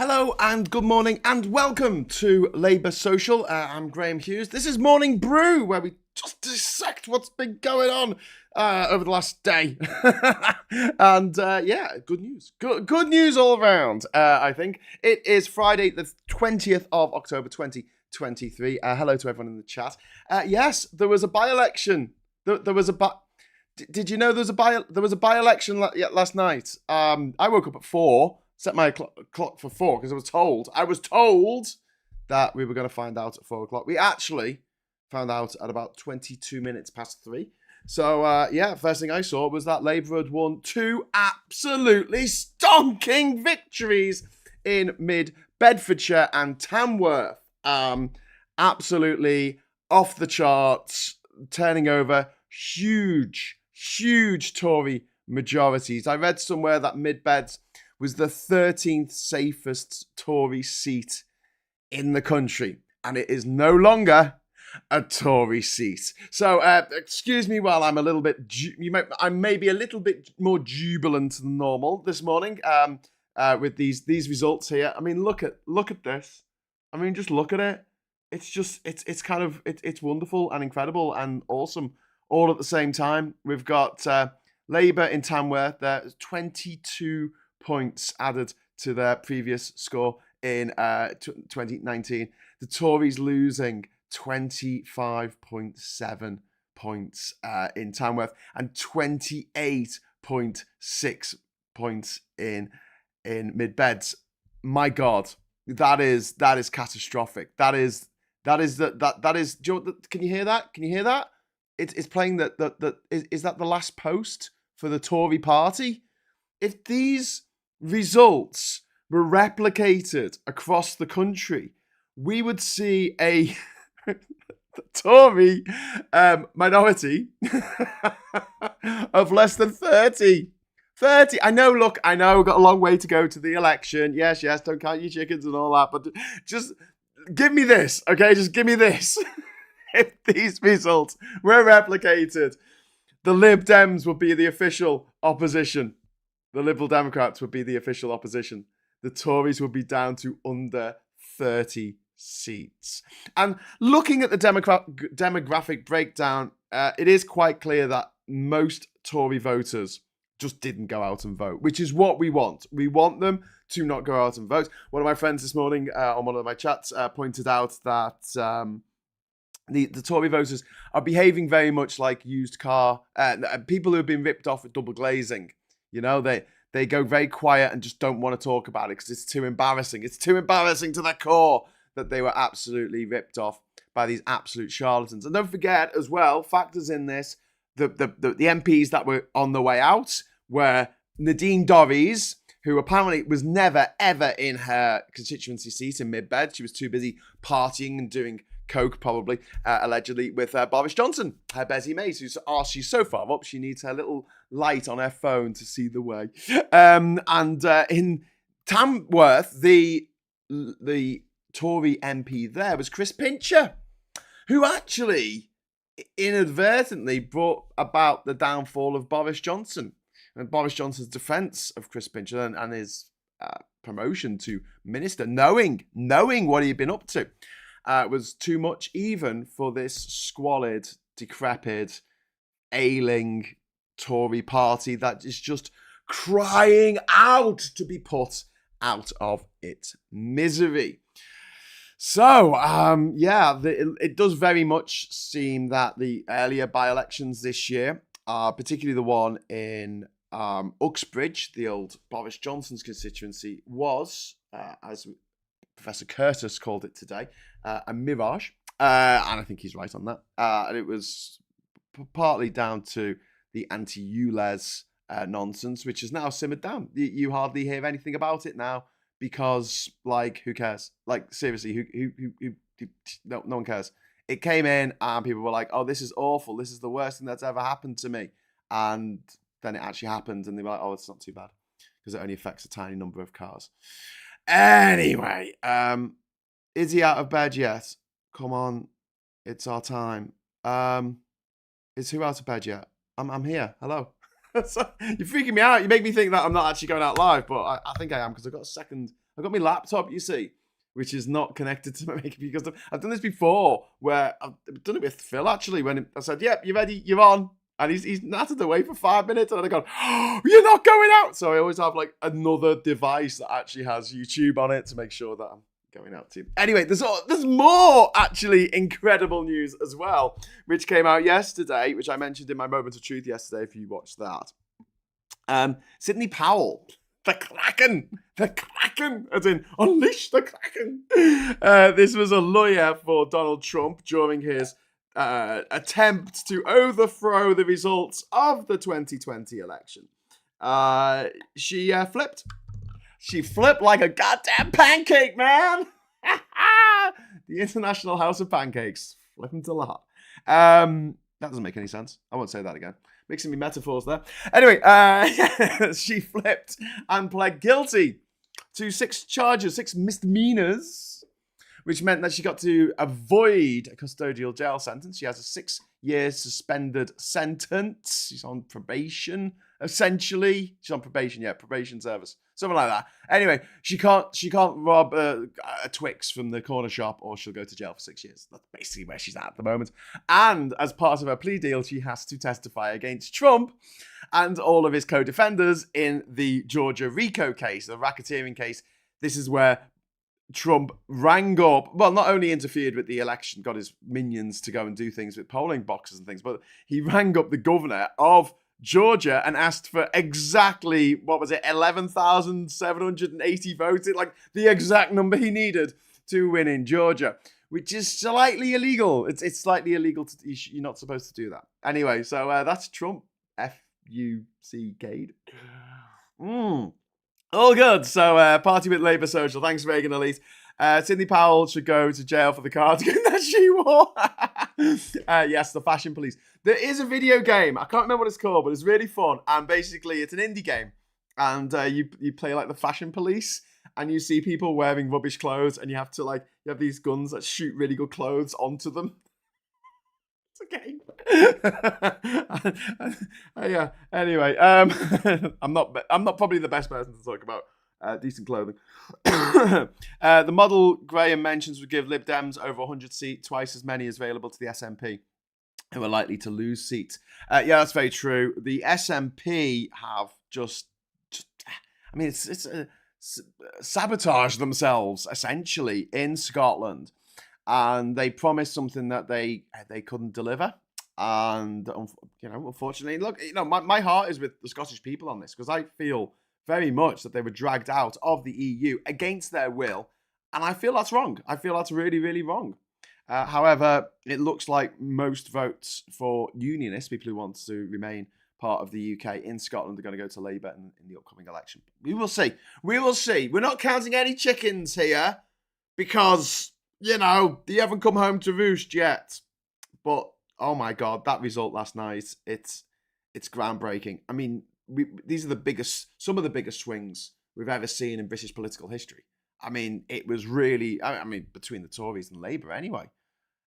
Hello and good morning and welcome to Labour Social. I'm Graham Hughes. This is Morning Brew, where we just dissect what's been going on over the last day. And good news. Good news all around, I think. It is Friday, the 20th of October, 2023. Hello to everyone in the chat. Yes, there was a by-election. There was a Did you know there was a by-election last night? I woke up at 4. Set my clock for 4 because I was told that we were going to find out at 4 o'clock. We actually found out at about 22 minutes past 3. So, first thing I saw was that Labour had won 2 absolutely stonking victories in mid-Bedfordshire and Tamworth. Absolutely off the charts, turning over huge Tory majorities. I read somewhere that mid-Beds was the 13th safest Tory seat in the country, and it is no longer a Tory seat. So, excuse me while I'm a little bit, I may be a little bit more jubilant than normal this morning with these results here. I mean, look at this. I mean, just look at it. It's wonderful and incredible and awesome all at the same time. We've got Labour in Tamworth. There's 22 points added to their previous score in 2019. The Tories losing 25.7 points in Tamworth and 28.6 points in mid-Beds. My God, that is catastrophic. That is. Can you hear that? Can you hear that? It's playing that is that the last post for the Tory party? If these results were replicated across the country, we would see a Tory minority of less than 30. 30. I know, we've got a long way to go to the election. Yes, don't count your chickens and all that, but just give me this, okay? Just give me this. If these results were replicated, the Lib Dems would be the official opposition. The Liberal Democrats would be the official opposition. The Tories would be down to under 30 seats. And looking at the demographic breakdown, it is quite clear that most Tory voters just didn't go out and vote, which is what we want. We want them to not go out and vote. One of my friends this morning on one of my chats pointed out that the Tory voters are behaving very much like used car people who have been ripped off with double glazing. You know, they go very quiet and just don't want to talk about it because it's too embarrassing. It's too embarrassing to their core that they were absolutely ripped off by these absolute charlatans. And don't forget as well, factors in this, the MPs that were on the way out were Nadine Dorries, who apparently was never, ever in her constituency seat in mid-bed. She was too busy partying and doing coke, probably, allegedly, with Boris Johnson, her Bessie mate, who's she's so far up, she needs her little light on her phone to see the way. In Tamworth, the Tory MP there was Chris Pincher, who actually inadvertently brought about the downfall of Boris Johnson and Boris Johnson's defence of Chris Pincher and his promotion to minister, knowing what he'd been up to. Was too much even for this squalid, decrepit, ailing Tory party that is just crying out to be put out of its misery. So, it does very much seem that the earlier by-elections this year, particularly the one in Uxbridge, the old Boris Johnson's constituency, was, as Professor Curtis called it today, a mirage. And I think he's right on that. And it was partly down to the anti-ULEZ nonsense, which has now simmered down. You hardly hear anything about it now because, who cares? Seriously, no one cares. It came in and people were like, oh, this is awful. This is the worst thing that's ever happened to me. And then it actually happened and they were like, oh, it's not too bad because it only affects a tiny number of cars. Anyway, is he out of bed yet? Come on, it's our time. Is who out of bed yet? I'm here. Hello. So, you're freaking me out. You make me think that I'm not actually going out live, but I think I am because I've got a second I've got my laptop, you see, which is not connected to my makeup because I've done this before where I've done it with Phil actually when I said, "Yep, you ready? You're on." And he's nattered away for 5 minutes, and I go, "Oh, you're not going out." So I always have like another device that actually has YouTube on it to make sure that I'm going out to. Anyway, there's more actually incredible news as well, which came out yesterday, which I mentioned in my moment of truth yesterday. If you watched that, Sidney Powell. The Kraken, as in unleash the Kraken. This was a lawyer for Donald Trump during his attempt to overthrow the results of the 2020 election. She flipped. She flipped like a goddamn pancake, man. The International House of Pancakes. Flipping to lot. That doesn't make any sense. I won't say that again. Mixing me metaphors there. Anyway, she flipped and pled guilty to 6 charges, 6 misdemeanors, which meant that she got to avoid a custodial jail sentence. She has a 6-year suspended sentence. She's on probation, essentially. She's on probation, probation service. Something like that. Anyway, she can't rob a Twix from the corner shop or she'll go to jail for 6 years. That's basically where she's at the moment. And as part of her plea deal, she has to testify against Trump and all of his co-defenders in the Georgia RICO case, the racketeering case. This is where Trump rang up, well, not only interfered with the election, got his minions to go and do things with polling boxes and things, but he rang up the governor of Georgia and asked for exactly, 11,780 votes, like the exact number he needed to win in Georgia, which is slightly illegal. It's slightly illegal. You're not supposed to do that. Anyway, so that's Trump. F-U-C-K. All good. So party with Labour Social. Thanks, Reagan Elite. Sidney Powell should go to jail for the cardigan that she wore. Yes, the fashion police. There is a video game. I can't remember what it's called, but it's really fun. And basically, it's an indie game. And you play like the fashion police. And you see people wearing rubbish clothes. And you have to you have these guns that shoot really good clothes onto them. It's a game. Yeah. Anyway, I'm not probably the best person to talk about decent clothing. The model Graham mentions would give Lib Dems over 100 seats, twice as many as available to the SNP, who are likely to lose seats. Yeah, that's very true. The SNP have just I mean, it's sabotage themselves essentially in Scotland, and they promised something that they couldn't deliver. And unfortunately, look, my heart is with the Scottish people on this because I feel very much that they were dragged out of the EU against their will, and I feel that's wrong. I feel that's really, really wrong. However, it looks like most votes for unionists, people who want to remain part of the UK in Scotland, are going to go to Labour in the upcoming election. We will see. We will see. We're not counting any chickens here because, they haven't come home to roost yet. But, oh my God, that result last night, it's groundbreaking. I mean, these are some of the biggest swings we've ever seen in British political history. I mean, it was really, between the Tories and Labour anyway.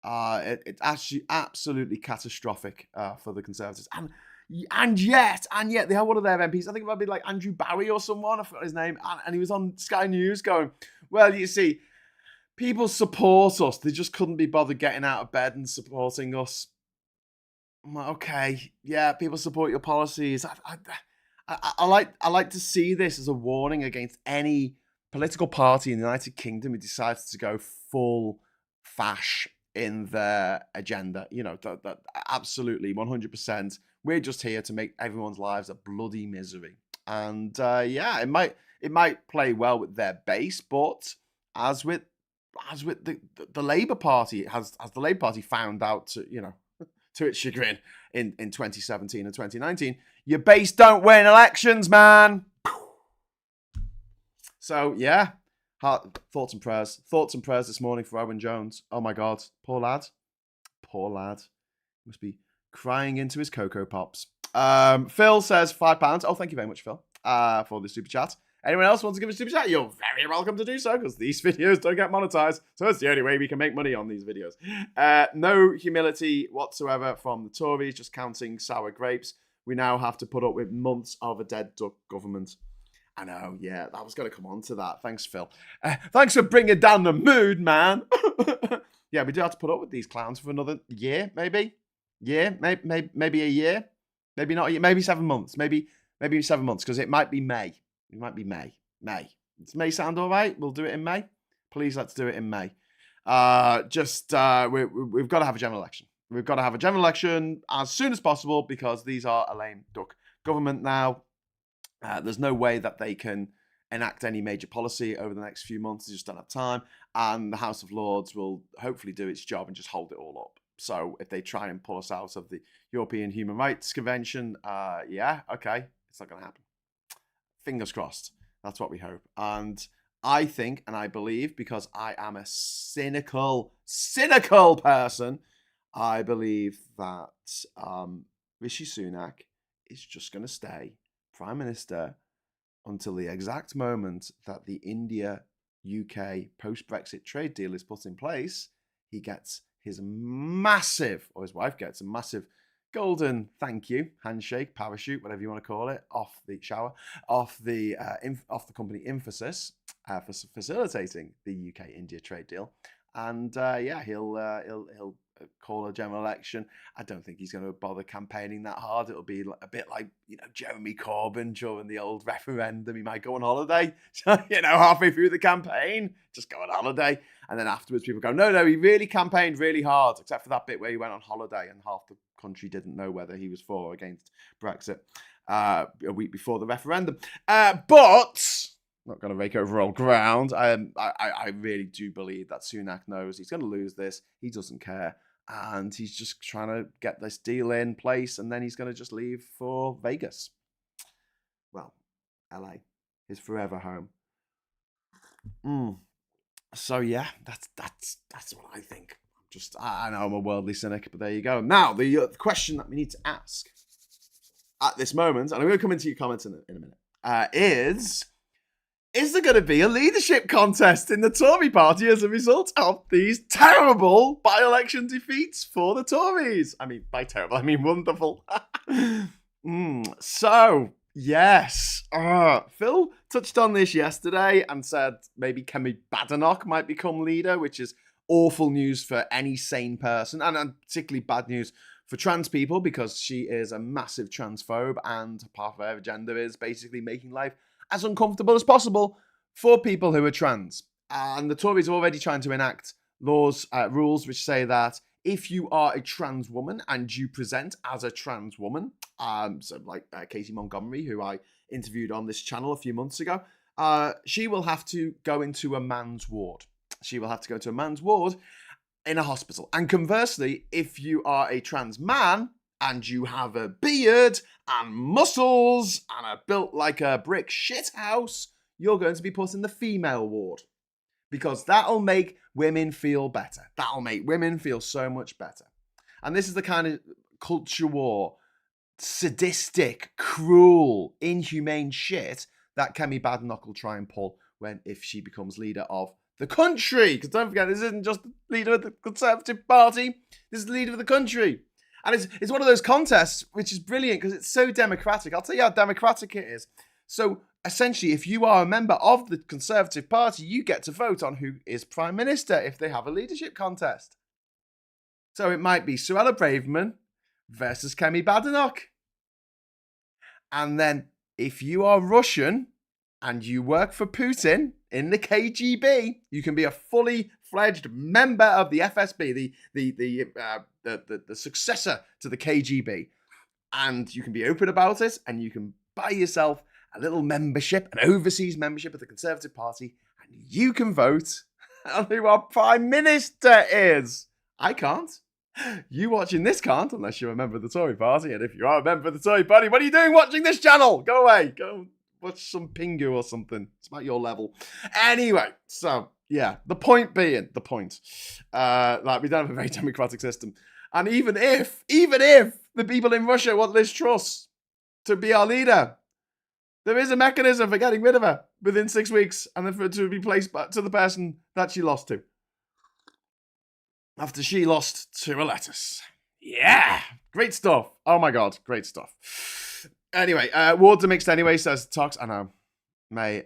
It's actually absolutely catastrophic for the Conservatives. And yet, they have one of their MPs, I think it might be like Andrew Barry or someone, I forgot his name, and he was on Sky News going, well, you see, people support us. They just couldn't be bothered getting out of bed and supporting us. I'm like, okay, yeah, people support your policies. I like to see this as a warning against any political party in the United Kingdom who decides to go full fash in their agenda. That absolutely 100%. We're just here to make everyone's lives a bloody misery. And it might play well with their base, but as with the Labour Party, has the Labour Party found out to its chagrin in 2017 and 2019, your base don't win elections, man. So yeah, thoughts and prayers this morning for Owen Jones. Oh my God, poor lad, must be crying into his Cocoa Pops. Phil says £5. Oh, thank you very much, Phil, for the super chat. Anyone else wants to give a super chat? You're very welcome to do so, because these videos don't get monetized. So it's the only way we can make money on these videos. No humility whatsoever from the Tories, just counting sour grapes. We now have to put up with months of a dead duck government. I know, yeah. I was going to come on to that. Thanks, Phil. Thanks for bringing down the mood, man. Yeah, we do have to put up with these clowns for another year, maybe. Yeah, maybe a year. Maybe not a year. Maybe 7 months. Maybe 7 months, because it might be May. It might be May. May. Does May sound all right? We'll do it in May. Please, let's do it in May. We've got to have a general election. We've got to have a general election as soon as possible, because these are a lame duck government now. There's no way that they can enact any major policy over the next few months. They just don't have time. And the House of Lords will hopefully do its job and just hold it all up. So if they try and pull us out of the European Human Rights Convention, yeah, okay, it's not going to happen. Fingers crossed. That's what we hope. And I think, and I believe, because I am a cynical person, I believe that Rishi Sunak is just going to stay Prime Minister until the exact moment that the India-UK post-Brexit trade deal is put in place. He gets his massive, or his wife gets a massive golden thank you, handshake, parachute, whatever you want to call it, off the company Infosys for facilitating the UK-India trade deal. And yeah, he'll call a general election. I don't think he's going to bother campaigning that hard. It'll be a bit like, Jeremy Corbyn during the old referendum. He might go on holiday, halfway through the campaign, just go on holiday. And then afterwards people go, no, he really campaigned really hard, except for that bit where he went on holiday and half the country didn't know whether he was for or against Brexit a week before the referendum. But not going to rake over old ground. I really do believe that Sunak knows he's going to lose this. He doesn't care. And he's just trying to get this deal in place, and then he's going to just leave for Vegas. Well, LA, his forever home. So yeah, that's what I think. I know I'm a worldly cynic, but there you go. Now, the question that we need to ask at this moment, and I'm going to come into your comments in a minute, is there going to be a leadership contest in the Tory party as a result of these terrible by-election defeats for the Tories? I mean, by terrible, I mean wonderful. So, yes. Phil touched on this yesterday and said maybe Kemi Badenoch might become leader, which is awful news for any sane person, and particularly bad news for trans people, because she is a massive transphobe, and part of her agenda is basically making life as uncomfortable as possible for people who are trans. And the Tories are already trying to enact rules which say that if you are a trans woman and you present as a trans woman, so like Katie Montgomery, who I interviewed on this channel a few months ago, she will have to go into a man's ward. She will have to go to a man's ward in a hospital. And conversely, if you are a trans man and you have a beard and muscles and are built like a brick shithouse, you're going to be put in the female ward, because that'll make women feel better. That'll make women feel so much better. And this is the kind of culture war, sadistic, cruel, inhumane shit that Kemi Badenoch will try and pull if she becomes leader of the country. Because don't forget, this isn't just the leader of the Conservative Party, this is the leader of the country. And it's one of those contests which is brilliant because it's so democratic. I'll tell you how democratic it is. So essentially, if you are a member of the Conservative Party, you get to vote on who is Prime Minister if they have a leadership contest. So it might be Suella Braverman versus Kemi Badenoch. And then if you are Russian and you work for Putin in the KGB, you can be a fully fledged member of the FSB, the successor to the KGB. And you can be open about it, and you can buy yourself a little membership, an overseas membership of the Conservative Party, and you can vote on who our Prime Minister is. I can't. You watching this can't, unless you're a member of the Tory Party. And if you are a member of the Tory Party, what are you doing watching this channel? Go away. Go watch some Pingu or something. It's about your level. Anyway, so yeah, the point being, like we don't have a very democratic system. And even if the people in Russia want Liz Truss to be our leader, there is a mechanism for getting rid of her within 6 weeks, and then for her to be placed back to the person that she lost to. After she lost to a lettuce. Yeah, great stuff. Oh my God, great stuff. Anyway, wards are mixed anyway, says Tox. I know. Mate,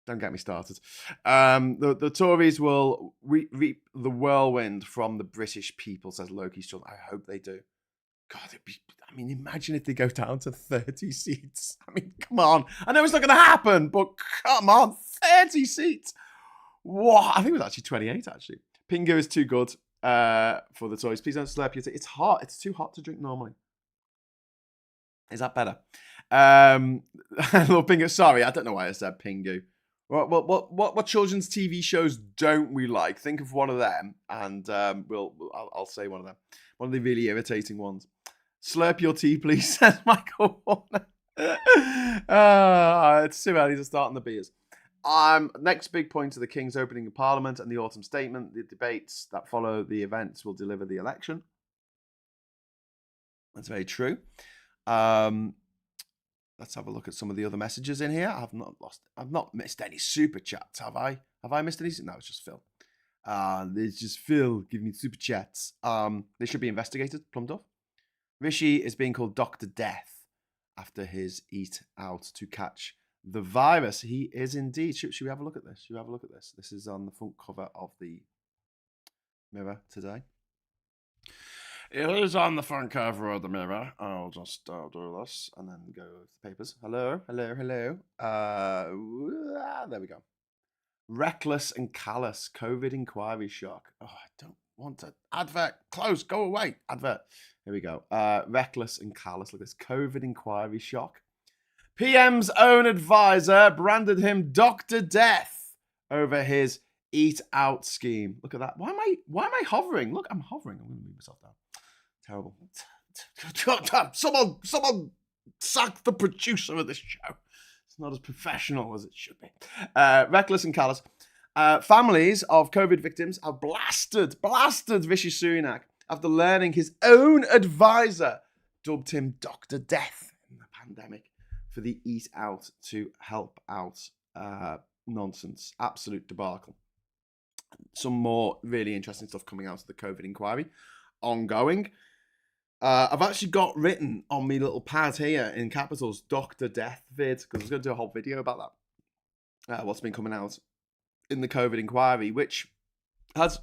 don't get me started. The Tories will reap the whirlwind from the British people, says Loki's children. I hope they do. God, I mean, imagine if they go down to 30 seats. I mean, come on. I know it's not going to happen, but come on, 30 seats. What? I think it was actually 28, actually. Pingu is too good for the Tories. Please don't slurp your tea. It's hot. It's too hot to drink normally. Is that better? Little Pingu. Sorry, I don't know why I said Pingu. What children's TV shows don't we like? Think of one of them, and I'll say one of them. One of the really irritating ones. Slurp your tea, please, says Michael Warner. It's too early to start on the beers. Next big point of the King's opening of Parliament and the autumn statement. The debates that follow the events will deliver the election. That's very true. Let's have a look at some of the other messages in here. I've not missed any super chats, have I? Have I missed any? No, it's just Phil. There's just Phil giving me super chats. They should be investigated, Plumduff. Rishi is being called Dr. Death after his eat out to catch the virus. He is indeed. Should we have a look at this? This is on the front cover of the Mirror today. It is on the front cover of the Mirror. I'll do this and then go to the papers. Hello. There we go. Reckless and callous COVID inquiry shock. Oh, I don't want to. Advert. Close. Go away. Advert. Here we go. Reckless and callous. Look at this. COVID inquiry shock. PM's own advisor branded him Dr. Death over his eat out scheme. Look at that. Why am I hovering? Look, I'm hovering. I'm going to move myself down. Terrible. Someone sack the producer of this show. It's not as professional as it should be. Reckless and callous. Families of COVID victims have blasted Rishi Sunak after learning his own advisor dubbed him Dr. Death in the pandemic for the eat out to help out nonsense. Absolute debacle. Some more really interesting stuff coming out of the COVID inquiry. Ongoing. I've actually got written on my little pad here in capitals Dr. Death vid, because I was going to do a whole video about that. What's been coming out in the COVID inquiry, which has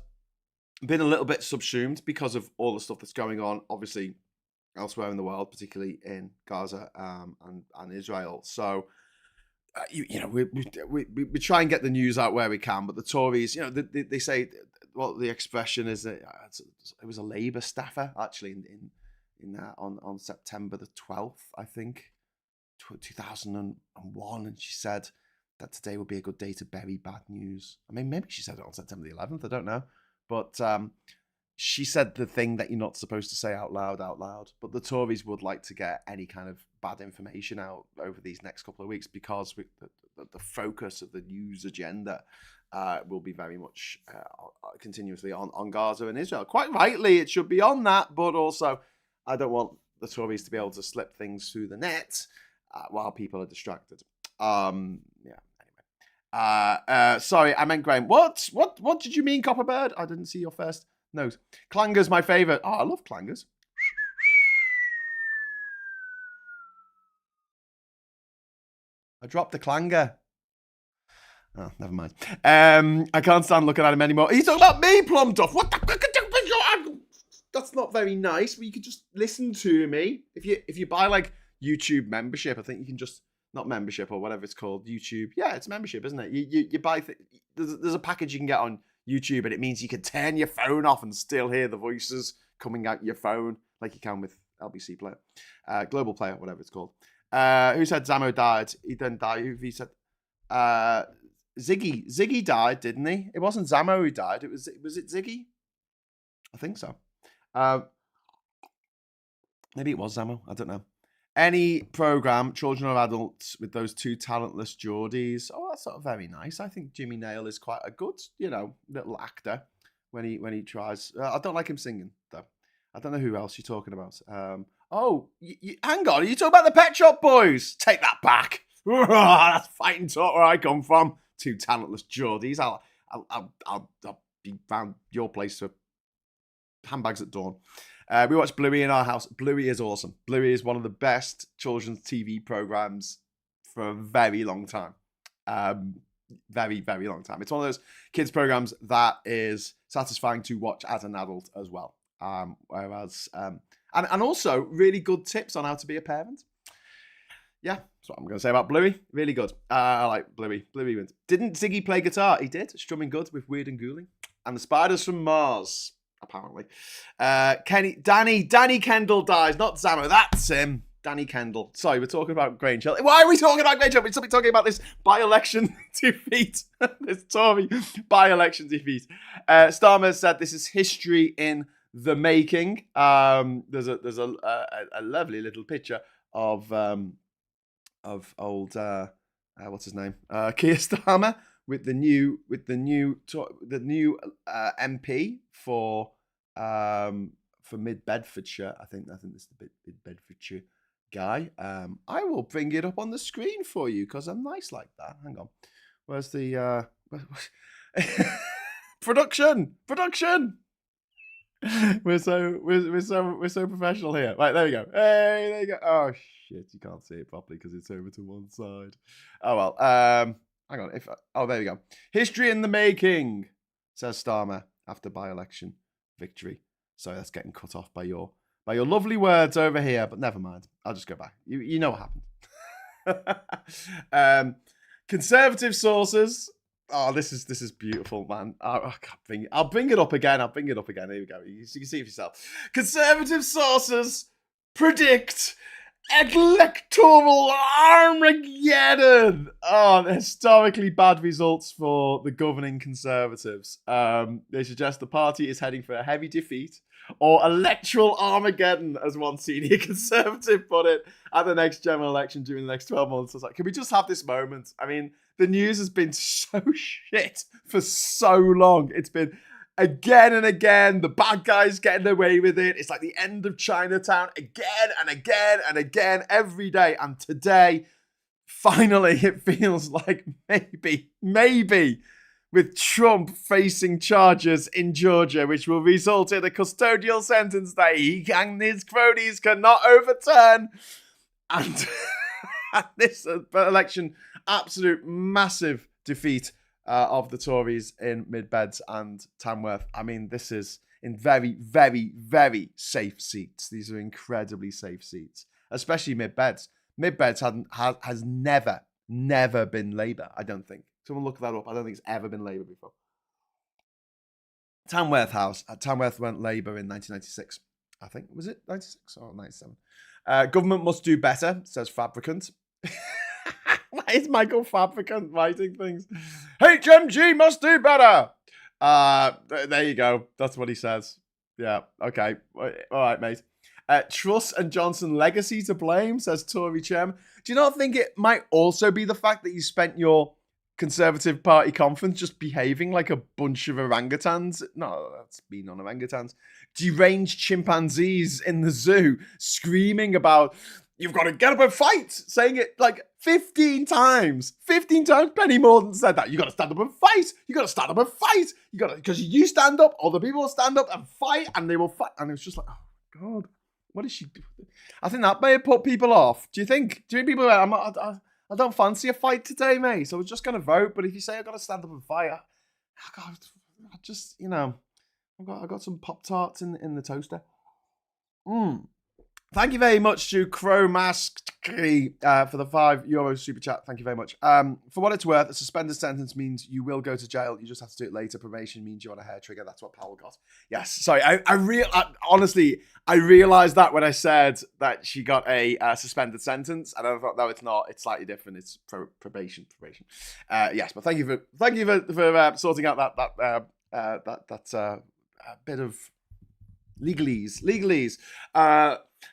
been a little bit subsumed because of all the stuff that's going on, obviously, elsewhere in the world, particularly in Gaza and Israel. So, we try and get the news out where we can, but the Tories, they say, well, the expression is that it was a Labour staffer, actually, on September the 12th, I think, 2001, and she said that today would be a good day to bury bad news. I mean, maybe she said it on September the 11th, I don't know. But she said the thing that you're not supposed to say out loud. But the Tories would like to get any kind of bad information out over these next couple of weeks because the focus of the news agenda will be very much continuously on Gaza and Israel. Quite rightly, it should be on that, but also I don't want the Tories to be able to slip things through the net while people are distracted. Anyway. Sorry, I meant Graham. What did you mean, Copperbird? I didn't see your first note. Clanger's my favourite. Oh, I love clangers. I dropped the clanger. Oh, never mind. I can't stand looking at him anymore. He's talking about me, Plumduff. What the? That's not very nice. But you could just listen to me. If you buy like YouTube membership, I think you can just not membership or whatever it's called. YouTube, yeah, it's membership, isn't it? You buy. There's a package you can get on YouTube, and it means you can turn your phone off and still hear the voices coming out your phone, like you can with LBC Player, Global Player, whatever it's called. Who said Zamo died? He didn't die. He said Ziggy. Ziggy died, didn't he? It wasn't Zamo who died. Was it Ziggy? I think so. Maybe it was Zamo. I don't know. Any program, children or adults, with those two talentless Geordies. Oh, that's sort of very nice. I think Jimmy Nail is quite a good, little actor when he tries. I don't like him singing though. I don't know who else you're talking about. Hang on. Are you talking about the Pet Shop Boys? Take that back. That's fighting talk where I come from. Two talentless Geordies. I'll be round your place for handbags at dawn. We watch Bluey in our house. Bluey is awesome. Bluey is one of the best children's TV programs for a very long time. Very, very long time. It's one of those kids programs that is satisfying to watch as an adult as well. Whereas, and also really good tips on how to be a parent. Yeah, that's what I'm going to say about Bluey. Really good. I like Bluey. Bluey wins. Didn't Ziggy play guitar? He did. Strumming good with Weird and Ghoulie. And the Spiders from Mars, apparently. Danny Kendall dies. Not Zamo. That's him. Danny Kendall. Sorry, we're talking about Grange Hill. Why are we talking about Grange Hill? We're talking about this by-election defeat. This Tory by-election defeat. Starmer said this is history in the making. There's a lovely little picture of old what's his name, Keir Starmer with the new MP for Mid Bedfordshire. I think this is the Mid Bedfordshire guy. I will bring it up on the screen for you because I'm nice like that. Hang on, where's the production? We're so professional here. Right, there we go. Hey, there you go. Oh shit, you can't see it properly because it's over to one side. Oh well. Hang on. There we go. History in the making, says Starmer after by-election victory. So that's getting cut off by your lovely words over here. But never mind. I'll just go back. You know what happened. Conservative sources. Oh, this is beautiful, man. I'll bring it up again. Here we go. You can see it yourself. Conservative sources predict electoral Armageddon. Oh, historically bad results for the governing Conservatives. They suggest the party is heading for a heavy defeat or electoral Armageddon, as one senior Conservative put it, at the next general election during the next 12 months. I was like, can we just have this moment? I mean, the news has been so shit for so long. It's been again and again, the bad guys getting away with it. It's like the end of Chinatown again and again and again every day. And today, finally, it feels like maybe with Trump facing charges in Georgia, which will result in a custodial sentence that he and his cronies cannot overturn. And this election, absolute massive defeat of the Tories in Mid-Beds and Tamworth. I mean, this is in very, very, very safe seats. These are incredibly safe seats, especially Mid-Beds. Mid-Beds has never been Labour, I don't think. Someone look that up. I don't think it's ever been Labour before. Tamworth went Labour in 1996. I think. Was it 96 or 97? Government must do better, says Fabricant. Why is Michael Fabricant writing things? HMG must do better. There you go. That's what he says. Yeah, okay. All right, mate. Truss and Johnson legacy to blame, says Tory chairman. Do you not think it might also be the fact that you spent your Conservative Party conference just behaving like a bunch of orangutans? No, that's been on orangutans. Deranged chimpanzees in the zoo screaming about, you've got to get up and fight, saying it like 15 times. 15 times Penny Mordaunt said that. You got to stand up and fight. You got to stand up and fight. You got to, because you stand up, other people will stand up and fight, and they will fight. And it was just like, oh God, what is she doing? I think that may have put people off. Do you think people are like, I don't fancy a fight today, mate, so I was just going to vote. But if you say I've got to stand up and fight, I just, I've got some Pop-Tarts in the toaster. Thank you very much to Cromask for the €5 super chat. Thank you very much. For what it's worth, a suspended sentence means you will go to jail. You just have to do it later. Probation means you're on a hair trigger. That's what Powell got. Yes. Sorry. Honestly, I realized that when I said that she got a suspended sentence, and I thought, no, it's not. It's slightly different. It's probation. Yes, but thank you for sorting out that bit of legalese.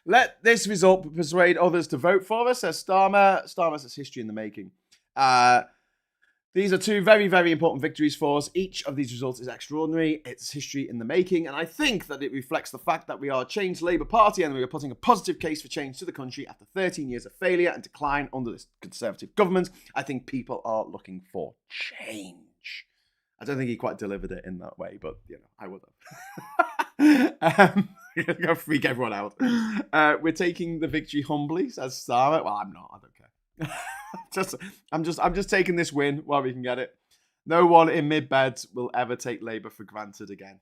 Let this result persuade others to vote for us, says Starmer. Starmer says history in the making. These are two very, very important victories for us. Each of these results is extraordinary. It's history in the making. And I think that it reflects the fact that we are a changed Labour Party and we are putting a positive case for change to the country after 13 years of failure and decline under this Conservative government. I think people are looking for change. I don't think he quite delivered it in that way, but, I would have. Go freak everyone out. We're taking the victory humbly, says Sarah. Well, I'm not. I don't care. just, I'm just taking this win while we can get it. No one in mid-bed will ever take Labour for granted again.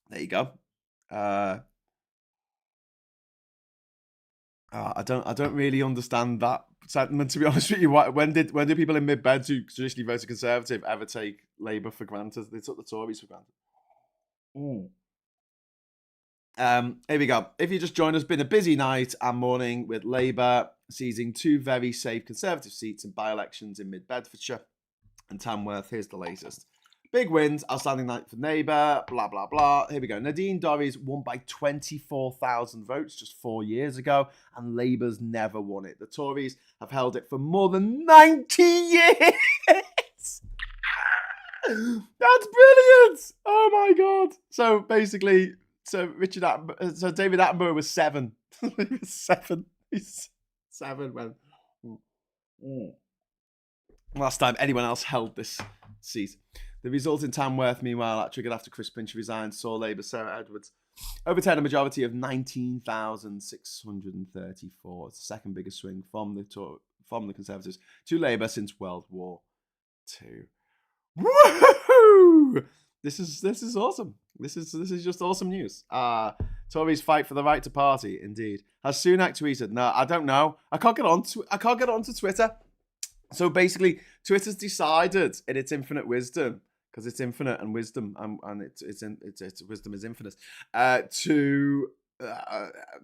There you go. I don't really understand that sentiment, to be honest with you. When did people in mid-beds who traditionally voted Conservative ever take Labour for granted? They took the Tories for granted. Here we go. If you just joined us, been a busy night and morning with Labour seizing two very safe Conservative seats in by-elections in mid-Bedfordshire and Tamworth. Here's the latest. Big wins, outstanding night for Labour, blah, blah, blah. Here we go. Nadine Dorries won by 24,000 votes just 4 years ago, and Labour's never won it. The Tories have held it for more than 90 years. That's brilliant. Oh, my God. So, basically, David Attenborough was 7. He was 7. He's 7 when... Last time anyone else held this seat. The result in Tamworth, meanwhile, that triggered after Chris Pinch resigned, saw Labour Sarah Edwards overturn a majority of 19,634. It's the second biggest swing from the Conservatives to Labour since World War II. Woohoo! This is awesome. This is just awesome news. Tories fight for the right to party. Indeed. Has Sunak tweeted? No, I don't know. I can't get onto Twitter. So basically, Twitter's decided in its infinite wisdom, because it's infinite and wisdom, and its wisdom is infinite. I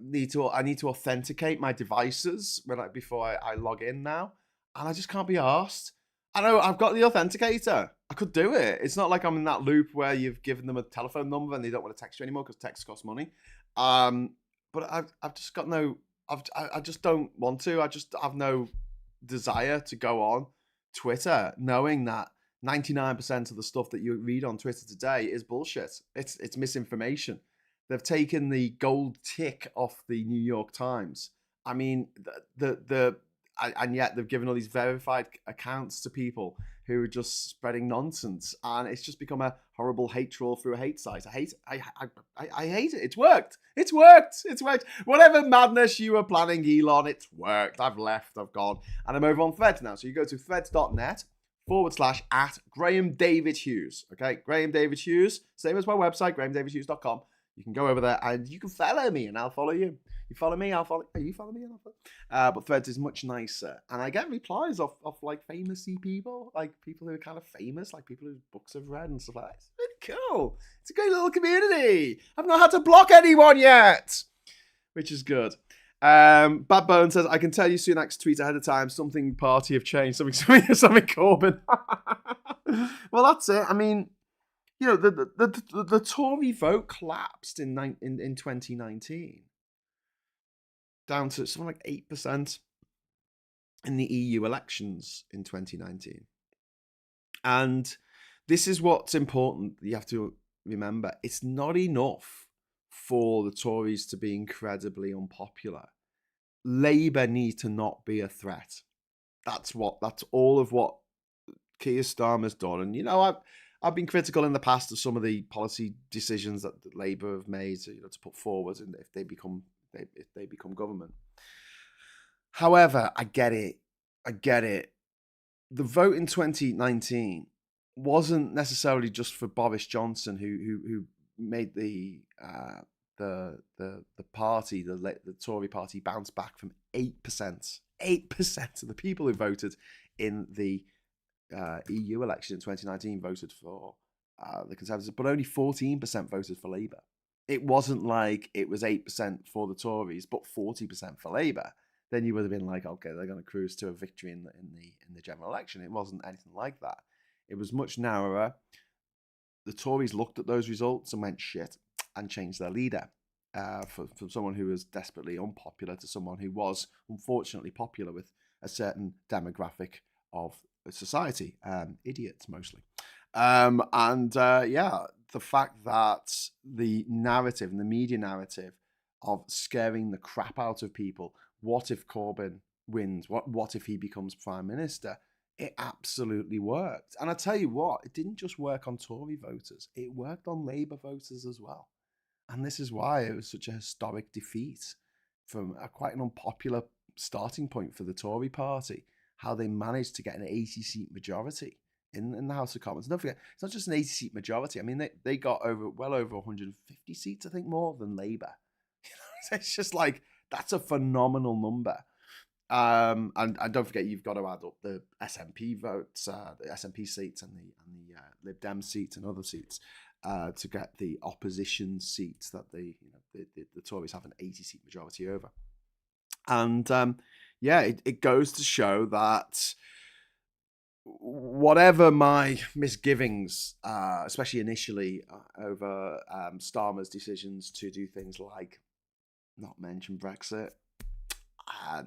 need to authenticate my devices before I log in now, and I just can't be arsed. I know I've got the authenticator. I could do it. It's not like I'm in that loop where you've given them a telephone number and they don't want to text you anymore because text costs money. But I've just got no. I just don't want to. I just have no desire to go on Twitter knowing that 99% of the stuff that you read on Twitter today is bullshit. It's misinformation. They've taken the gold tick off the New York Times. I mean, and yet they've given all these verified accounts to people who are just spreading nonsense, and it's just become a horrible hate troll through a hate site. I hate it. It's worked. Whatever madness you were planning, Elon, it's worked. I've left. I've gone, and I'm over on Threads now. So you go to threads.net/@GrahamDavidHughes. Okay, Graham David Hughes, same as my website, grahamdavidhughes.com. You can go over there and you can follow me, and I'll follow you. You follow me, I'll follow you. You follow me, and I'll follow. But Threads is much nicer, and I get replies off like famousy people, like people who are kind of famous, like people whose books I've read and stuff like that. It's really cool. It's a great little community. I've not had to block anyone yet, which is good. Bad Bone says, I can tell you Sunak's tweet ahead of time. Something party have changed. Something Corbyn. Well, that's it. I mean, you know, the Tory vote collapsed in 2019. Down to something like 8% in the EU elections in 2019. And this is what's important. You have to remember, it's not enough for the Tories to be incredibly unpopular. Labour needs to not be a threat. That's all of what Keir Starmer's done. And, you know, I've been critical in the past of some of the policy decisions that Labour have made, to put forward, and if they become government. However, I get it. The vote in 2019 wasn't necessarily just for Boris Johnson, who made the party, the Tory party, bounce back from 8%. 8% of the people who voted in the EU election in 2019 voted for the Conservatives, but only 14% voted for Labour. It wasn't like it was 8% for the Tories, but 40% for Labour. Then you would have been like, okay, they're going to cruise to a victory in the general election. It wasn't anything like that. It was much narrower. The Tories looked at those results and went shit and changed their leader from someone who was desperately unpopular to someone who was unfortunately popular with a certain demographic of society, idiots mostly. The fact that the narrative and the media narrative of scaring the crap out of people, what if Corbyn wins? What if he becomes Prime Minister? It absolutely worked. And I tell you what, it didn't just work on Tory voters. It worked on Labour voters as well. And this is why it was such a historic defeat from quite an unpopular starting point for the Tory party, how they managed to get an 80-seat majority in the House of Commons. Don't forget, it's not just an 80-seat majority. I mean, they got well over 150 seats, I think, more than Labour. It's just like, that's a phenomenal number. And don't forget, you've got to add up the SNP votes, the SNP seats, and the Lib Dem seats and other seats to get the opposition seats that the Tories have an 80-seat majority over. And it goes to show that whatever my misgivings, especially initially over Starmer's decisions to do things like not mention Brexit,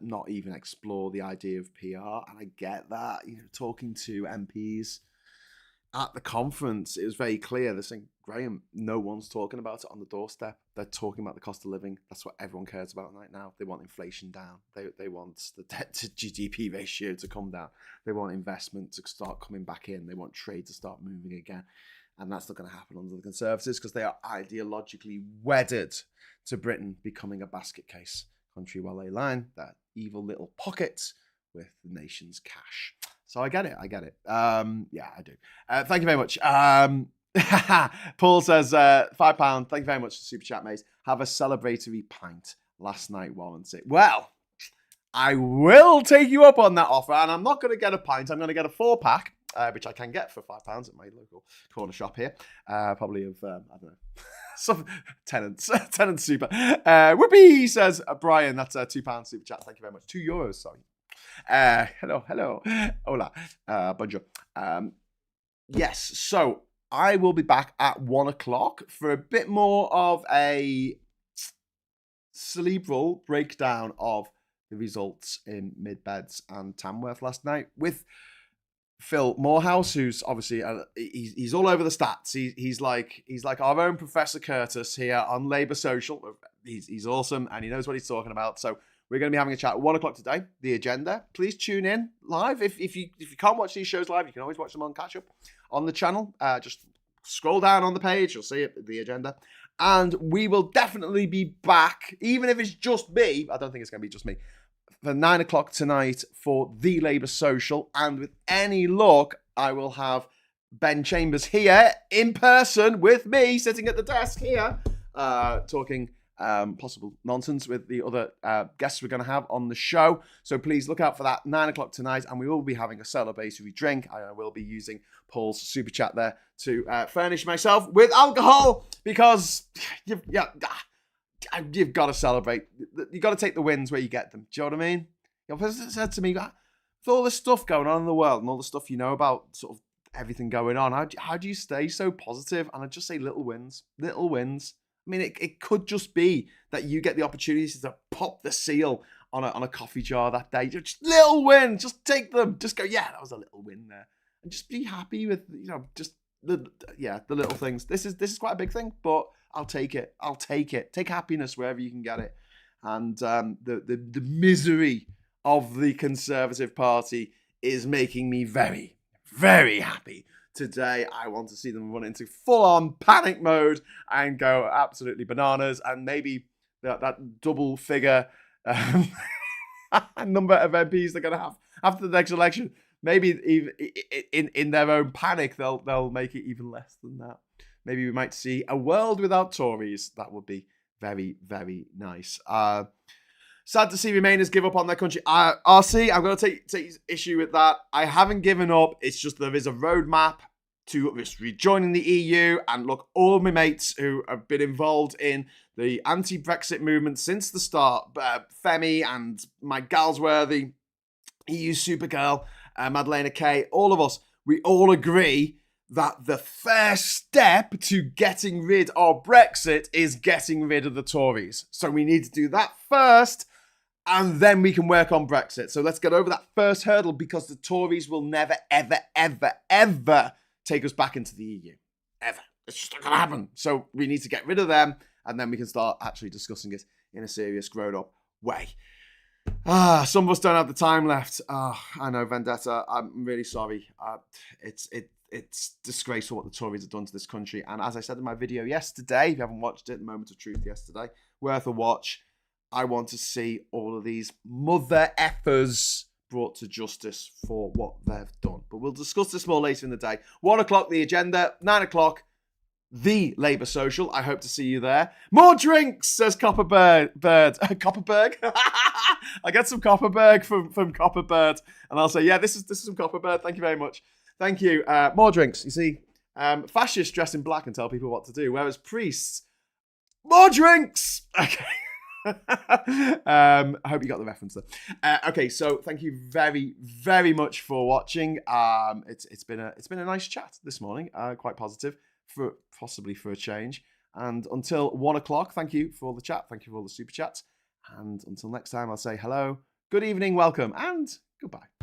not even explore the idea of PR, and I get that. Talking to MPs at the conference, it was very clear. They're saying, Graham, no one's talking about it on the doorstep. They're talking about the cost of living. That's what everyone cares about right now. They want inflation down. They want the debt to GDP ratio to come down. They want investment to start coming back in. They want trade to start moving again. And that's not going to happen under the Conservatives because they are ideologically wedded to Britain becoming a basket case country while they line their evil little pockets with the nation's cash. So I get it. Yeah, I do. Thank you very much. Paul says, £5. Thank you very much for Super Chat, mate. Have a celebratory pint. Last night warrants it. Well, I will take you up on that offer, and I'm not going to get a pint. I'm going to get a 4-pack, which I can get for £5 at my local corner shop here. Probably of, I don't know, some tenants super. Whoopee, says Brian. That's a £2 Super Chat. Thank you very much. €2, sorry. Hello. Hola. Bonjour. Yes, so I will be back at 1 o'clock for a bit more of a cerebral breakdown of the results in Mid-Beds and Tamworth last night with Phil Morehouse, who's obviously he's all over the stats. He's like our own Professor Curtis here on Labour Social. He's awesome and he knows what he's talking about. So we're going to be having a chat at 1 o'clock today. The agenda. Please tune in live. If you can't watch these shows live, you can always watch them on catch up on the channel. Just scroll down on the page. You'll see it, the agenda. And we will definitely be back, even if it's just me. I don't think it's going to be just me. For 9 o'clock tonight for the Labour Social. And with any luck, I will have Ben Chambers here in person with me, sitting at the desk here, talking possible nonsense with the other guests we're going to have on the show. So please look out for that 9 o'clock tonight. And we will be having a celebratory drink. I will be using Paul's super chat there to furnish myself with alcohol because you've got to celebrate. You've got to take the wins where you get them. Do you know what I mean? Your person said to me, with all this stuff going on in the world and all the stuff you know about sort of everything going on, how do you stay so positive? And I just say little wins. I mean, it could just be that you get the opportunity to pop the seal on a coffee jar that day. Just little win. Just take them. Just go, yeah, that was a little win there. And just be happy with, just the little things. This is quite a big thing, but I'll take it. Take happiness wherever you can get it. And the misery of the Conservative Party is making me very, very happy. Today, I want to see them run into full-on panic mode and go absolutely bananas. And maybe that double-figure number of MPs they're going to have after the next election, maybe even in their own panic, they'll make it even less than that. Maybe we might see a world without Tories. That would be very, very nice. Sad to see Remainers give up on their country. RC, I'm going to take issue with that. I haven't given up. It's just there is a roadmap to rejoining the EU. And look, all my mates who have been involved in the anti-Brexit movement since the start, Femi and my Galsworthy, EU Supergirl, Madalena Kay, all of us, we all agree that the first step to getting rid of Brexit is getting rid of the Tories. So we need to do that first, and then we can work on Brexit. So let's get over that first hurdle because the Tories will never, ever, ever, ever take us back into the EU. Ever. It's just not going to happen. So we need to get rid of them, and then we can start actually discussing it in a serious, grown-up way. Some of us don't have the time left. I know, Vendetta. I'm really sorry. It's disgraceful what the Tories have done to this country. And as I said in my video yesterday, if you haven't watched it, The Moment of Truth yesterday, worth a watch. I want to see all of these mother effers brought to justice for what they've done. But we'll discuss this more later in the day. 1 o'clock, the agenda. 9 o'clock, the Labour Social. I hope to see you there. More drinks, says Copperberg. Copperberg? I get some Copperberg from Copperbird. And I'll say, yeah, this is some Copperbird. Thank you very much. Thank you. More drinks. You see, fascists dress in black and tell people what to do, whereas priests, more drinks. Okay. I hope you got the reference there. Okay, so thank you very, very much for watching. It's been a nice chat this morning. Quite positive, possibly for a change. And until 1 o'clock, thank you for the chat. Thank you for all the super chats. And until next time, I'll say hello, good evening, welcome, and goodbye.